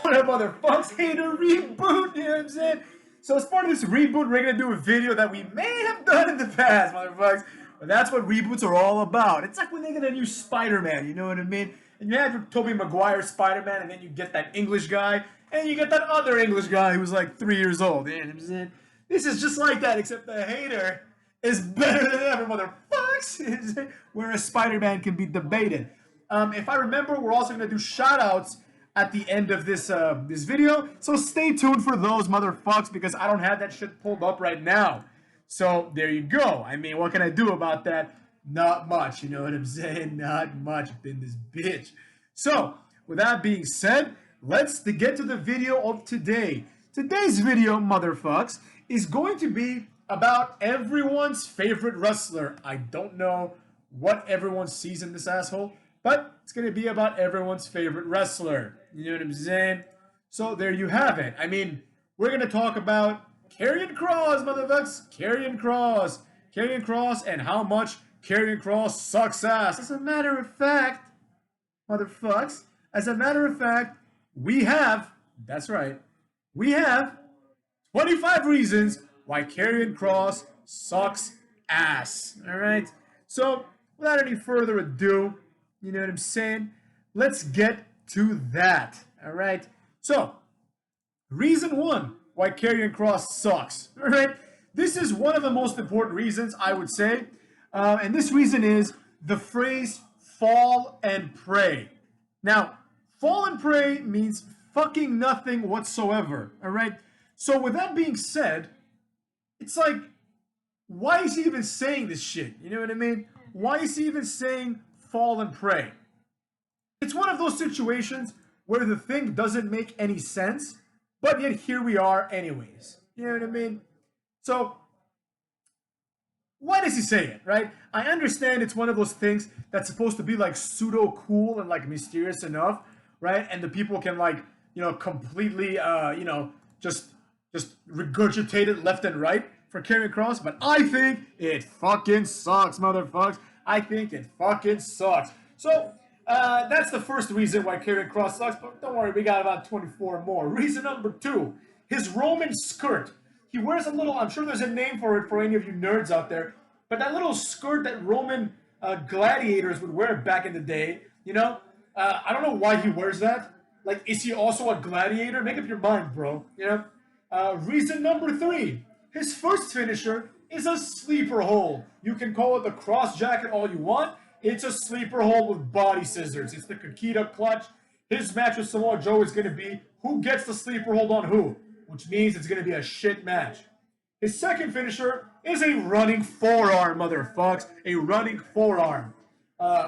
What up, motherfuckers? Hey, the reboot, you know what I'm saying? So as part of this reboot, we're gonna do a video that we may have done in the past, motherfuckers. But that's what reboots are all about. It's like when they get a new Spider-Man, you know what I mean? And you have your Tobey Maguire Spider-Man, and then you get that English guy, and you get that other English guy who's like 3 years old. You know what I'm saying? This is just like that, except the hater is better than ever, motherfuckers. Where a Spider-Man can be debated. If I remember, we're also gonna do shout-outs at the end of this video, so stay tuned for those, motherfucks, because I don't have that shit pulled up right now. So there you go. I mean, what can I do about that? Not much, you know what I'm saying? Not much in this bitch. So with that being said, let's get to the video of today. Today's video, motherfucks, is going to be about everyone's favorite wrestler. I don't know what everyone sees in this asshole, but it's going to be about everyone's favorite wrestler. You know what I'm saying? So there you have it. I mean, we're going to talk about Karrion Kross, motherfuckers. Karrion Kross. Karrion Kross and how much Karrion Kross sucks ass. As a matter of fact, motherfucks, as a matter of fact, we have, that's right, we have 25 reasons why Karrion Kross sucks ass. All right? So, without any further ado, you know what I'm saying? Let's get to that. All right? So, reason one why Karrion Kross sucks. All right? This is one of the most important reasons, I would say. And this reason is the phrase fall and pray. Now, fall and pray means fucking nothing whatsoever. All right? So, with that being said, it's like, why is he even saying this shit? You know what I mean? Why is he even saying fall and pray? It's one of those situations where the thing doesn't make any sense, but yet here we are anyways. You know what I mean? So, why does he say it, right? I understand it's one of those things that's supposed to be like pseudo cool and like mysterious enough, right? And the people can like, you know, completely, just regurgitate it left and right for Karrion Kross, but I think it fucking sucks, motherfuckers. I think it fucking sucks. So, that's the first reason why Karrion Kross sucks, but don't worry, we got about 24 more. Reason number two, his Roman skirt. He wears a little, I'm sure there's a name for it for any of you nerds out there, but that little skirt that Roman gladiators would wear back in the day, you know? I don't know why he wears that. Like, is he also a gladiator? Make up your mind, bro, you know? Reason number three, his first finisher is a sleeper hold. You can call it the cross jacket all you want. It's a sleeper hold with body scissors. It's the Kakita clutch. His match with Samoa Joe is going to be who gets the sleeper hold on who, which means it's going to be a shit match. His second finisher is a running forearm, motherfucks. A running forearm,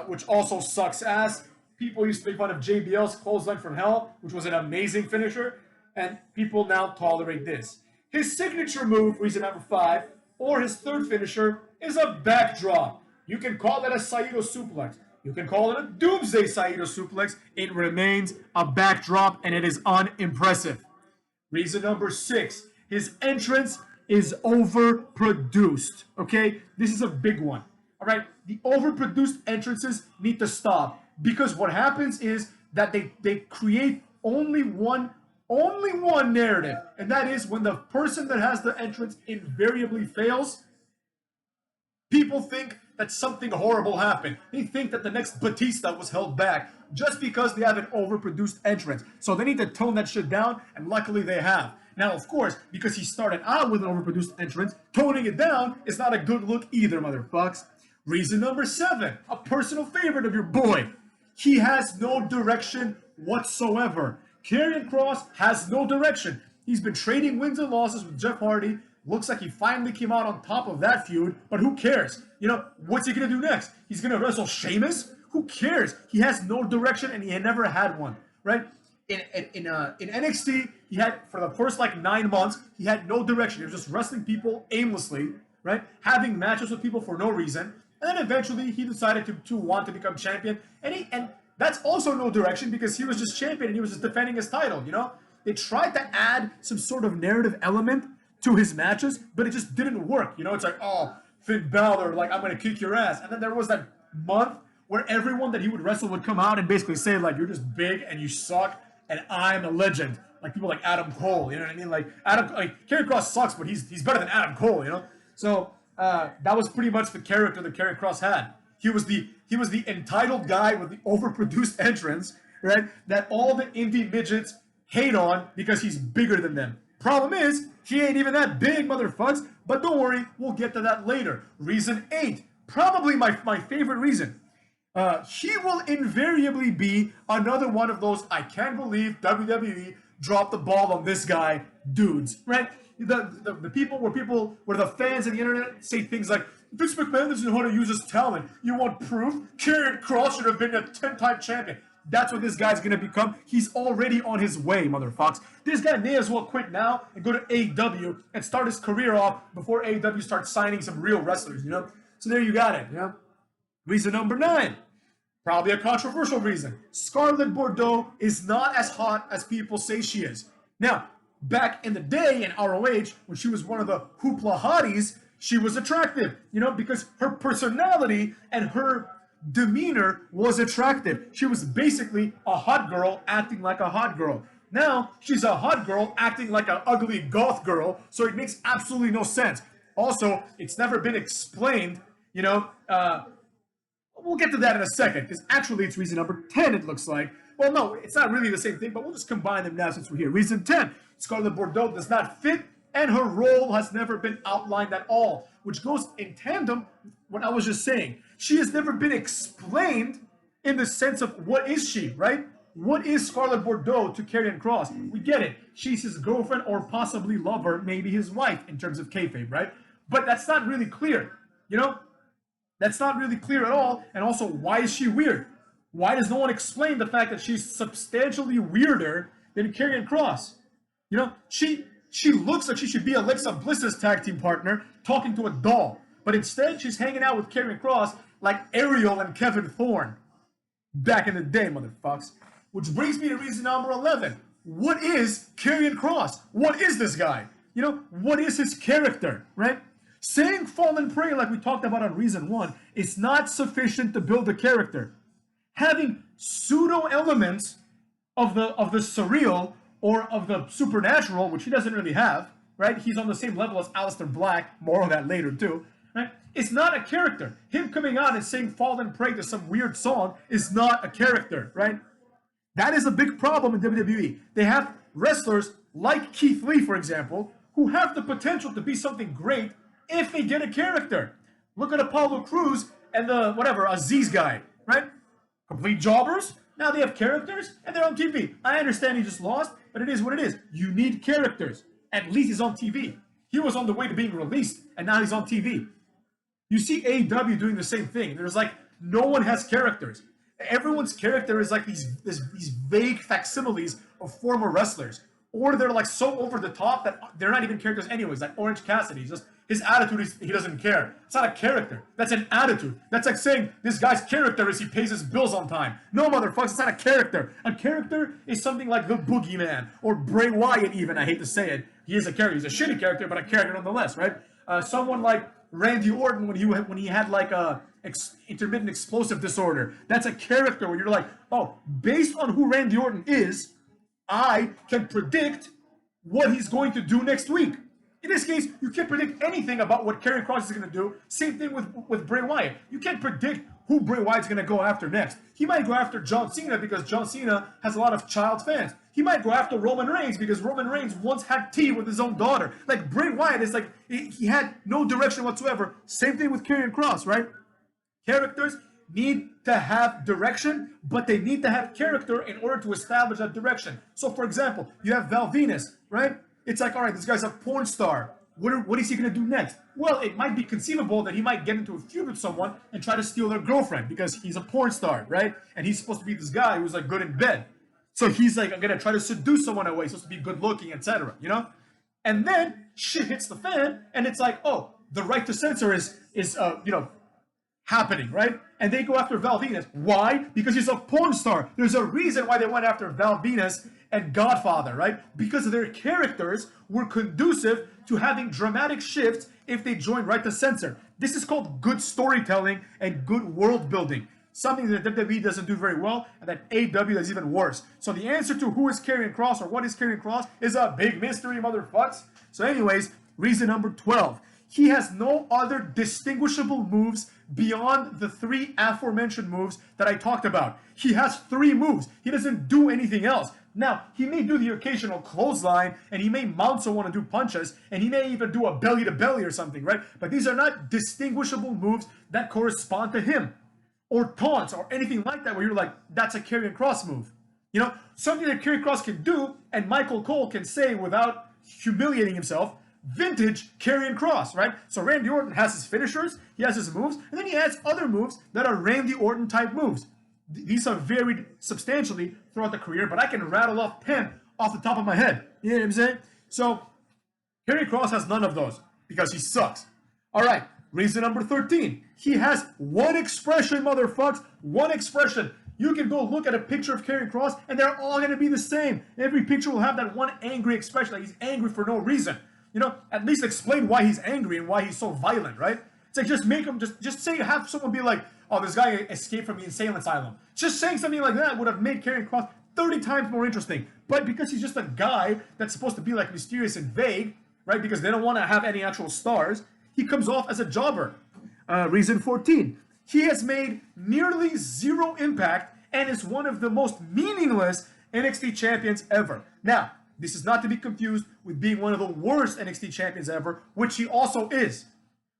which also sucks ass. People used to make fun of JBL's clothesline from hell, which was an amazing finisher, and people now tolerate this. His signature move, reason number five, or his third finisher, is a backdrop. You can call that a Saito suplex. You can call it a Doomsday Saito suplex. It remains a backdrop, and it is unimpressive. Reason number six, his entrance is overproduced. Okay? This is a big one. All right? The overproduced entrances need to stop, because what happens is that they create only one narrative, and that is when the person that has the entrance invariably fails, people think that something horrible happened. They think that the next Batista was held back just because they have an overproduced entrance. So they need to tone that shit down, and luckily they have. Now, of course, because he started out with an overproduced entrance, toning it down is not a good look either, motherfucks. Reason number seven, a personal favorite of your boy. He has no direction whatsoever. Karrion Kross has no direction. He's been trading wins and losses with Jeff Hardy. Looks like he finally came out on top of that feud, but who cares? You know, what's he going to do next? He's going to wrestle Sheamus? Who cares? He has no direction, and he never had one, right? In NXT, he had, for the first like 9 months, he had no direction. He was just wrestling people aimlessly, right? Having matches with people for no reason. And then eventually, he decided to want to become champion. And that's also no direction, because he was just champion and he was just defending his title, you know? They tried to add some sort of narrative element to his matches, but it just didn't work. You know, it's like, oh, Finn Balor, like, I'm going to kick your ass. And then there was that month where everyone that he would wrestle would come out and basically say, like, you're just big and you suck and I'm a legend. Like people like Adam Cole, you know what I mean? Like Karrion Kross sucks, but he's better than Adam Cole, you know? So that was pretty much the character that Karrion Kross had. He was the entitled guy with the overproduced entrance, right? That all the indie midgets hate on because he's bigger than them. Problem is, he ain't even that big, motherfuckers. But don't worry, we'll get to that later. Reason 8, probably my favorite reason. He will invariably be another one of those I can't believe WWE dropped the ball on this guy dudes, right? The people where the fans and the internet say things like, Vince McMahon doesn't know how to use his talent. You want proof? Karrion Kross should have been a 10-time champion. That's what this guy's gonna become. He's already on his way, motherfuckers. This guy may as well quit now and go to AEW and start his career off before AEW starts signing some real wrestlers, you know? So there you got it, you know? Reason number 9. Probably a controversial reason. Scarlett Bordeaux is not as hot as people say she is. Now, back in the day in ROH, when she was one of the hoopla hotties, she was attractive, you know, because her personality and her demeanor was attractive. She was basically a hot girl acting like a hot girl. Now, she's a hot girl acting like an ugly goth girl, so it makes absolutely no sense. Also, it's never been explained, you know, we'll get to that in a second, because actually it's reason number 10, it looks like. Well, no, it's not really the same thing, but we'll just combine them now since we're here. Reason 10, Scarlett Bordeaux does not fit, and her role has never been outlined at all, which goes in tandem with what I was just saying. She has never been explained in the sense of what is she, right? What is Scarlett Bordeaux to Karrion Kross? We get it. She's his girlfriend or possibly lover, maybe his wife in terms of kayfabe, right? But that's not really clear, you know? That's not really clear at all. And also, why is she weird? Why does no one explain the fact that she's substantially weirder than Karrion Kross? You know, she looks like she should be Alexa Bliss's tag team partner talking to a doll. But instead, she's hanging out with Karrion Kross like Ariel and Kevin Thorne. Back in the day, motherfuckers. Which brings me to reason number 11. What is Karrion Kross? What is this guy? You know, what is his character, right? Saying fallen prey, like we talked about on reason 1, is not sufficient to build a character. Having pseudo elements of the surreal or of the supernatural, which he doesn't really have, right? He's on the same level as Aleister Black, more on that later too, right? It's not a character. Him coming out and saying fallen prey to some weird song is not a character, right? That is a big problem in WWE. They have wrestlers like Keith Lee, for example, who have the potential to be something great if they get a character. Look at Apollo Crews and the, Aziz guy, right? Complete jobbers. Now they have characters and they're on TV. I understand he just lost, but it is what it is. You need characters. At least he's on TV. He was on the way to being released, and now he's on TV. You see AEW doing the same thing. There's like, no one has characters. Everyone's character is like these vague facsimiles of former wrestlers. Or they're like so over the top that they're not even characters anyways, like Orange Cassidy. Just his attitude is he doesn't care. It's not a character. That's an attitude. That's like saying this guy's character is he pays his bills on time. No, motherfuckers, it's not a character. A character is something like the Boogeyman or Bray Wyatt even, I hate to say it. He is a character. He's a shitty character, but a character nonetheless, right? Someone like Randy Orton when he had like a intermittent explosive disorder. That's a character where you're like, oh, based on who Randy Orton is, I can predict what he's going to do next week. In this case, you can't predict anything about what Karrion Kross is going to do. Same thing with Bray Wyatt. You can't predict who Bray Wyatt's going to go after next. He might go after John Cena because John Cena has a lot of child fans. He might go after Roman Reigns because Roman Reigns once had tea with his own daughter. Like, Bray Wyatt is like, he had no direction whatsoever. Same thing with Karrion Kross, right? Characters need to have direction, but they need to have character in order to establish that direction. So, for example, you have Val Venus, right? It's like, all right, this guy's a porn star. What is he going to do next? Well, it might be conceivable that he might get into a feud with someone and try to steal their girlfriend because he's a porn star, right? And he's supposed to be this guy who's like good in bed. So he's like, I'm going to try to seduce someone away. He's supposed to be good looking, etc. You know? And then shit hits the fan and it's like, oh, the right to censor is happening, right? And they go after Val Venus. Why? Because he's a porn star. There's a reason why they went after Val Venus and Godfather, right? Because their characters were conducive to having dramatic shifts if they joined right to censor. This is called good storytelling and good world building. something that WWE doesn't do very well, and that AEW is even worse. So the answer to who is Karrion Kross or what is Karrion Kross is a big mystery, motherfucks. So anyways, reason number 12. He has no other distinguishable moves beyond the 3 aforementioned moves that I talked about. He has 3 moves. He doesn't do anything else. Now, he may do the occasional clothesline, and he may mount someone and do punches, and he may even do a belly-to-belly or something, right? But these are not distinguishable moves that correspond to him, or taunts, or anything like that, where you're like, that's a Karrion Kross move. You know, something that Karrion Kross can do, and Michael Cole can say without humiliating himself, vintage Karrion Kross, right? So Randy Orton has his finishers, he has his moves, and then he has other moves that are Randy Orton type moves. These have varied substantially throughout the career, but I can rattle off 10 off the top of my head. You know what I'm saying? So Karrion Kross has none of those because he sucks. All right, reason number 13. He has one expression, motherfucks. One expression. You can go look at a picture of Karrion Kross, and they're all going to be the same. Every picture will have that one angry expression, like he's angry for no reason. You know, at least explain why he's angry and why he's so violent, right? It's like just make him, just say, have someone be like, oh, this guy escaped from the insane asylum. Just saying something like that would have made Karrion Kross 30 times more interesting. But because he's just a guy that's supposed to be like mysterious and vague, right? Because they don't want to have any actual stars, he comes off as a jobber. Reason 14. He has made nearly 0 impact and is one of the most meaningless NXT champions ever. Now, this is not to be confused with being one of the worst NXT champions ever, which he also is.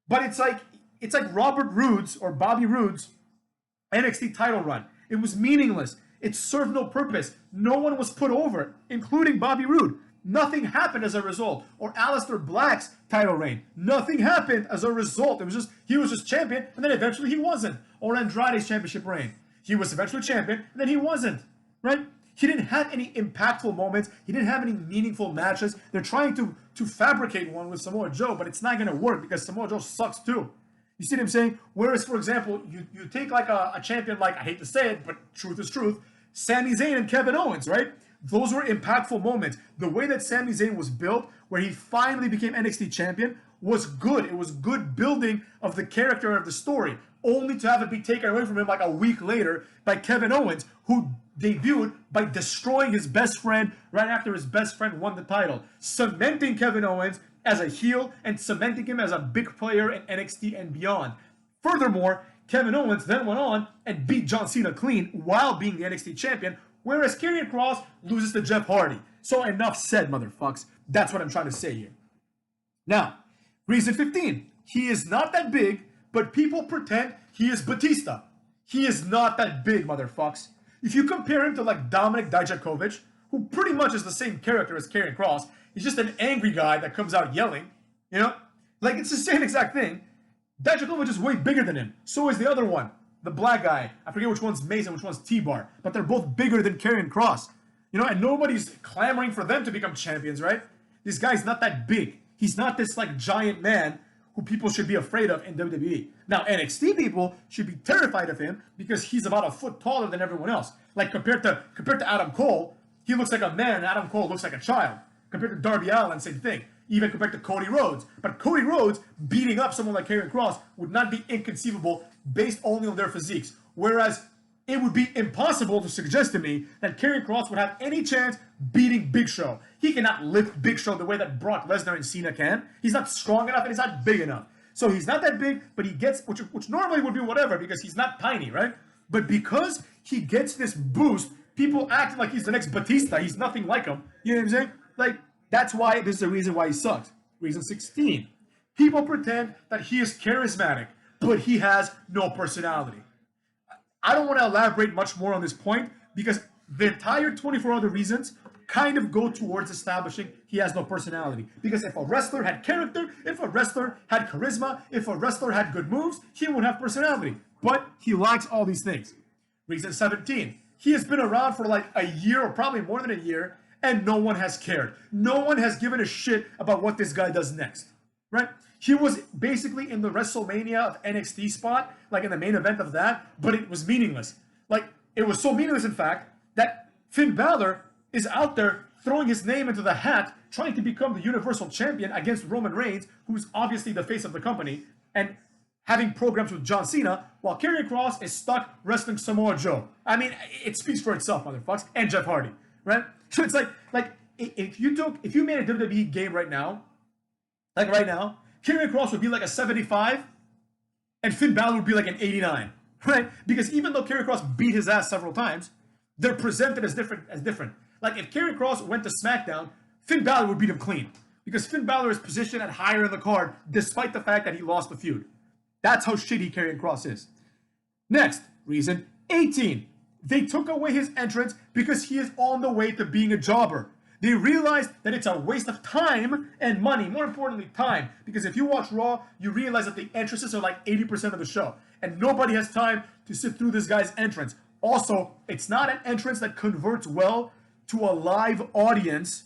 But it's like Robert Roode's or Bobby Roode's NXT title run. It was meaningless. It served no purpose. No one was put over, including Bobby Roode. Nothing happened as a result. Or Aleister Black's title reign. Nothing happened as a result. He was just champion, and then eventually he wasn't. Or Andrade's championship reign. He was eventually champion, and then he wasn't. Right? He didn't have any impactful moments. He didn't have any meaningful matches. They're trying to fabricate one with Samoa Joe, but it's not going to work because Samoa Joe sucks too. You see what I'm saying? Whereas, for example, you take like a champion like, I hate to say it, but truth is truth, Sami Zayn and Kevin Owens, right? Those were impactful moments. The way that Sami Zayn was built, where he finally became NXT champion, was good. It was good building of the character of the story, only to have it be taken away from him like a week later by Kevin Owens, who debuted by destroying his best friend right after his best friend won the title, cementing Kevin Owens as a heel and cementing him as a big player in NXT and beyond. Furthermore, Kevin Owens then went on and beat John Cena clean while being the NXT champion, whereas Karrion Kross loses to Jeff Hardy. So enough said, motherfucks. That's what I'm trying to say here. Now, reason 15. He is not that big, but people pretend he is Batista. He is not that big, motherfucks. If you compare him to like Dominik Dijakovic, who pretty much is the same character as Karrion Kross, he's just an angry guy that comes out yelling, you know? Like, it's the same exact thing. Dijakovic is way bigger than him. So is the other one, the black guy. I forget which one's Mason, which one's T-Bar. But they're both bigger than Karrion Kross. You know, and nobody's clamoring for them to become champions, right? This guy's not that big. He's not this, like, giant man who people should be afraid of in WWE. Now, NXT people should be terrified of him because he's about a foot taller than everyone else. Like, compared to Adam Cole, he looks like a man, and Adam Cole looks like a child. Compared to Darby Allin, same thing. Even compared to Cody Rhodes. But Cody Rhodes beating up someone like Karrion Kross would not be inconceivable based only on their physiques. Whereas it would be impossible to suggest to me that Karrion Kross would have any chance beating Big Show. He cannot lift Big Show the way that Brock Lesnar and Cena can. He's not strong enough and he's not big enough. So he's not that big, but he gets, which normally would be whatever because he's not tiny, right? But because he gets this boost, people acting like he's the next Batista. He's nothing like him. You know what I'm saying? Like, that's why, this is the reason why he sucks. Reason 16. People pretend that he is charismatic, but he has no personality. I don't want to elaborate much more on this point because the entire 24 other reasons kind of go towards establishing he has no personality. Because if a wrestler had character, if a wrestler had charisma, if a wrestler had good moves, he would have personality. But he lacks all these things. Reason 17. He has been around for like a year or probably more than a year and no one has cared. No one has given a shit about what this guy does next. Right? He was basically in the WrestleMania of NXT spot, like in the main event of that, but it was meaningless. Like, it was so meaningless, in fact, that Finn Balor is out there throwing his name into the hat, trying to become the Universal Champion against Roman Reigns, who's obviously the face of the company. And having programs with John Cena, while Karrion Kross is stuck wrestling Samoa Joe. I mean, it speaks for itself, motherfuckers, and Jeff Hardy, right? So it's like if you made a WWE game right now, like right now, Karrion Kross would be like a 75, and Finn Balor would be like an 89, right? Because even though Karrion Kross beat his ass several times, they're presented as different. Like if Karrion Kross went to SmackDown, Finn Balor would beat him clean. Because Finn Balor is positioned at higher in the card, despite the fact that he lost the feud. That's how shitty Karrion Kross is. Next, reason 18. They took away his entrance because he is on the way to being a jobber. They realized that it's a waste of time and money. More importantly, time. Because if you watch Raw, you realize that the entrances are like 80% of the show. And nobody has time to sit through this guy's entrance. Also, it's not an entrance that converts well to a live audience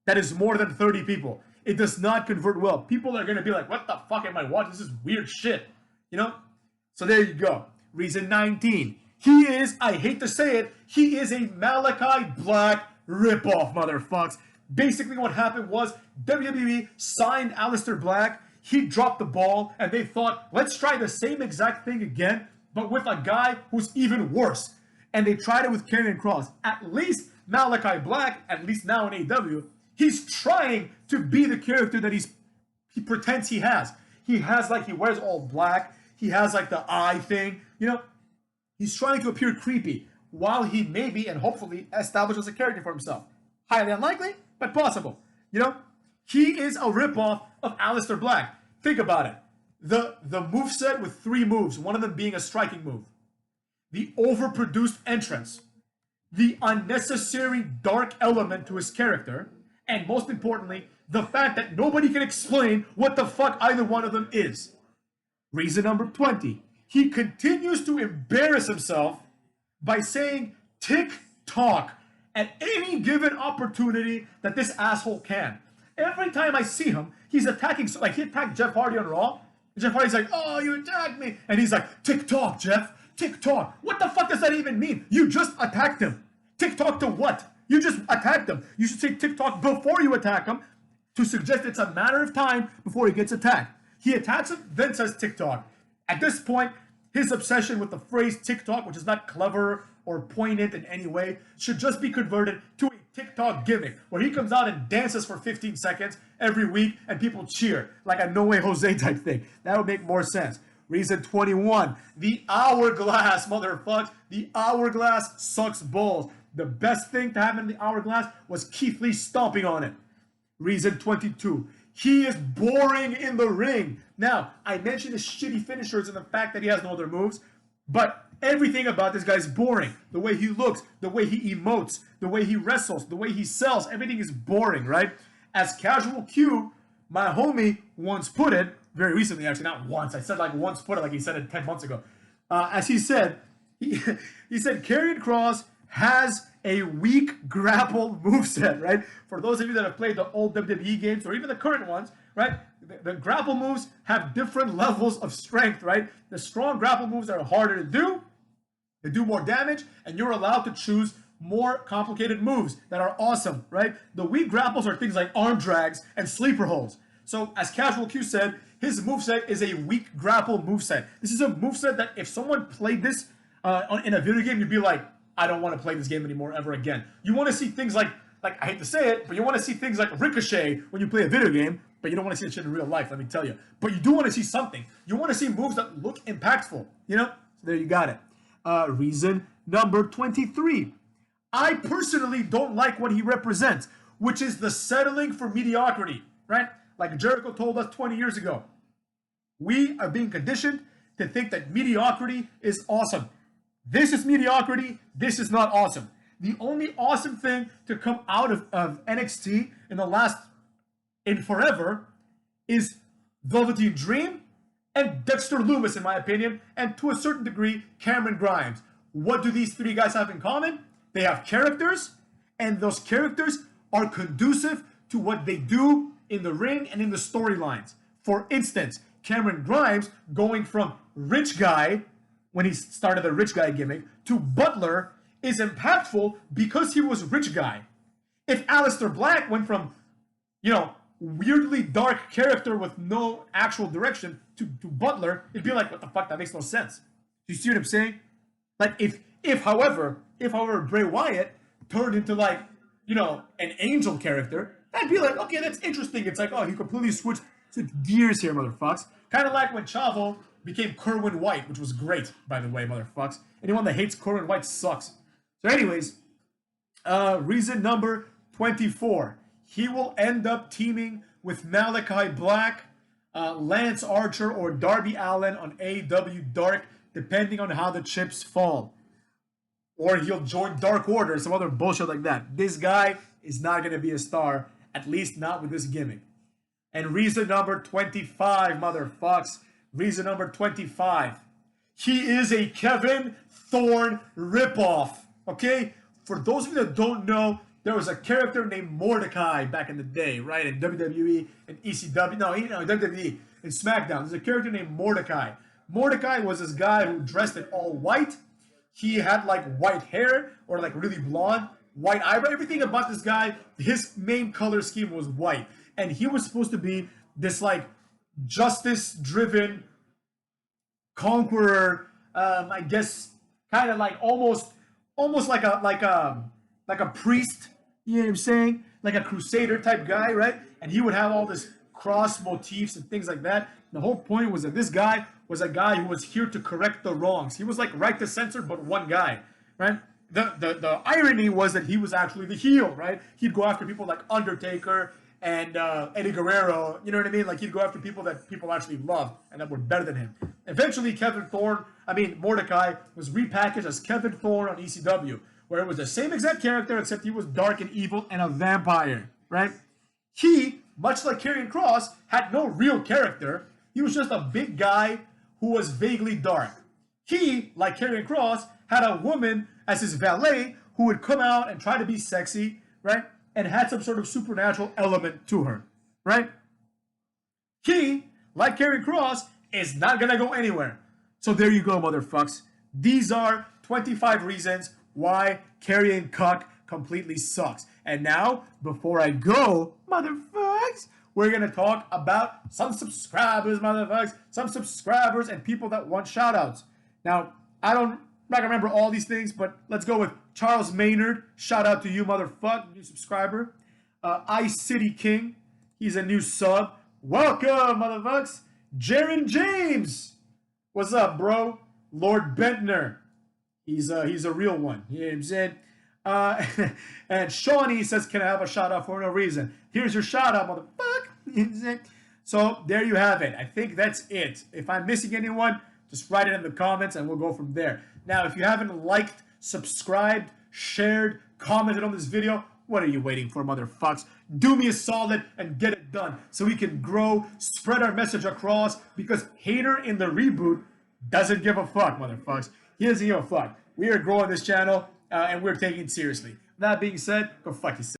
that is more than 30 people. It does not convert well. People are going to be like, what the fuck am I watching? This is weird shit. You know? So there you go. Reason 19. He is, I hate to say it, he is a Malachi Black ripoff, motherfucks. Basically what happened was WWE signed Aleister Black. He dropped the ball, and they thought, let's try the same exact thing again, but with a guy who's even worse. And they tried it with Karrion Kross. At least Malachi Black, at least now in AEW, he's trying to be the character that he pretends he has. He has like, he wears all black. He has like the eye thing, you know. He's trying to appear creepy while he maybe and hopefully establishes a character for himself. Highly unlikely, but possible. You know, he is a ripoff of Aleister Black. Think about it. The moveset with 3 moves, one of them being a striking move. The overproduced entrance. The unnecessary dark element to his character. And most importantly, the fact that nobody can explain what the fuck either one of them is. Reason number 20. He continues to embarrass himself by saying TikTok at any given opportunity that this asshole can. Every time I see him, he's attacking, like he attacked Jeff Hardy on Raw. Jeff Hardy's like, oh, you attacked me. And he's like, TikTok, Jeff, TikTok. What the fuck does that even mean? You just attacked him. TikTok to what? You just attacked him. You should say TikTok before you attack him to suggest it's a matter of time before he gets attacked. He attacks him, then says TikTok. At this point, his obsession with the phrase TikTok, which is not clever or poignant in any way, should just be converted to a TikTok gimmick, where he comes out and dances for 15 seconds every week and people cheer, like a No Way Jose type thing. That would make more sense. Reason 21, the hourglass, motherfuckers. The hourglass sucks balls. The best thing to happen in the hourglass was Keith Lee stomping on it. Reason 22, he is boring in the ring. Now, I mentioned his shitty finishers and the fact that he has no other moves, but everything about this guy is boring. The way he looks, the way he emotes, the way he wrestles, the way he sells, everything is boring, right? As Casual Q, my homie, once put it, very recently actually, not once, I said like once put it, like he said it 10 months ago. As he said, he said Karrion Kross has a weak grapple moveset, right? For those of you that have played the old WWE games or even the current ones, right? The grapple moves have different levels of strength, right? The strong grapple moves are harder to do, they do more damage, and you're allowed to choose more complicated moves that are awesome, right? The weak grapples are things like arm drags and sleeper holds. So as Casual Q said, his moveset is a weak grapple moveset. This is a moveset that if someone played this in a video game, you'd be like, I don't want to play this game anymore ever again. You want to see things like I hate to say it, but you want to see things like Ricochet when you play a video game, but you don't want to see that shit in real life, let me tell you. But you do want to see something. You want to see moves that look impactful, you know? So there you got it. Reason number 23. I personally don't like what he represents, which is the settling for mediocrity, right? Like Jericho told us 20 years ago. We are being conditioned to think that mediocrity is awesome. This is mediocrity. This is not awesome. The only awesome thing to come out of NXT in forever is Velveteen Dream and Dexter Lumis, in my opinion, and to a certain degree, Cameron Grimes. What do these 3 guys have in common? They have characters, and those characters are conducive to what they do in the ring and in the storylines. For instance, Cameron Grimes going from rich guy, when he started the rich guy gimmick, to butler is impactful because he was rich guy. If Aleister Black went from, weirdly dark character with no actual direction to Butler, it'd be like, what the fuck? That makes no sense. Do you see what I'm saying? Like however, Bray Wyatt turned into like, you know, an angel character, I'd be like, okay, that's interesting. It's like, oh, he completely switched gears here, motherfucks. Kind of like when Chavo became Kerwin White, which was great, by the way, motherfucks. Anyone that hates Kerwin White sucks. So anyways, reason number 24. He will end up teaming with Malachi Black, Lance Archer, or Darby Allin on AEW Dark, depending on how the chips fall. Or he'll join Dark Order or some other bullshit like that. This guy is not going to be a star, at least not with this gimmick. And reason number 25, motherfucks. Reason number 25. He is a Kevin Thorne ripoff. Okay? For those of you that don't know, there was a character named Mordecai back in the day, right? In WWE and ECW. No, you know, WWE and SmackDown. There's a character named Mordecai. Mordecai was this guy who dressed in all white. He had like white hair or like really blonde, white eyebrow. Everything about this guy, his main color scheme was white. And he was supposed to be this like justice-driven conqueror, I guess, kind of like almost like a priest, you know what I'm saying? Like a crusader type guy, right? And he would have all this cross motifs and things like that. The whole point was that this guy was a guy who was here to correct the wrongs. He was like right to censor, but one guy, right? The irony was that he was actually the heel, right? He'd go after people like Undertaker and Eddie Guerrero, you know what I mean? Like he'd go after people that people actually loved and that were better than him. Eventually, Mordecai was repackaged as Kevin Thorne on ECW, where it was the same exact character except he was dark and evil and a vampire, right? He, much like Karrion Kross, had no real character. He was just a big guy who was vaguely dark. He, like Karrion Kross, had a woman as his valet who would come out and try to be sexy, right? And had some sort of supernatural element to her, right? He, like Karrion Kross, is not gonna go anywhere. So there you go, motherfucks. These are 25 reasons why Karrion Cuck completely sucks. And now, before I go, motherfucks, we're gonna talk about some subscribers, motherfuckers. Some subscribers and people that want shoutouts. Now, I'm not gonna remember all these things, but let's go with Charles Maynard. Shout out to you, motherfucker, new subscriber. Ice City King, he's a new sub. Welcome, motherfuckers. Jaron James, what's up, bro? Lord Bentner, he's a real one. You know what I'm saying? And Shawnee says, can I have a shout out for no reason? Here's your shout out, motherfucker. You know what I'm saying? So there you have it. I think that's it. If I'm missing anyone, just write it in the comments and we'll go from there. Now, if you haven't liked, subscribed, shared, commented on this video, what are you waiting for, motherfucks? Do me a solid and get it done so we can grow, spread our message across, because Hater in the Reboot doesn't give a fuck, motherfucks. He doesn't give a fuck. We are growing this channel and we're taking it seriously. That being said, go fuck yourself.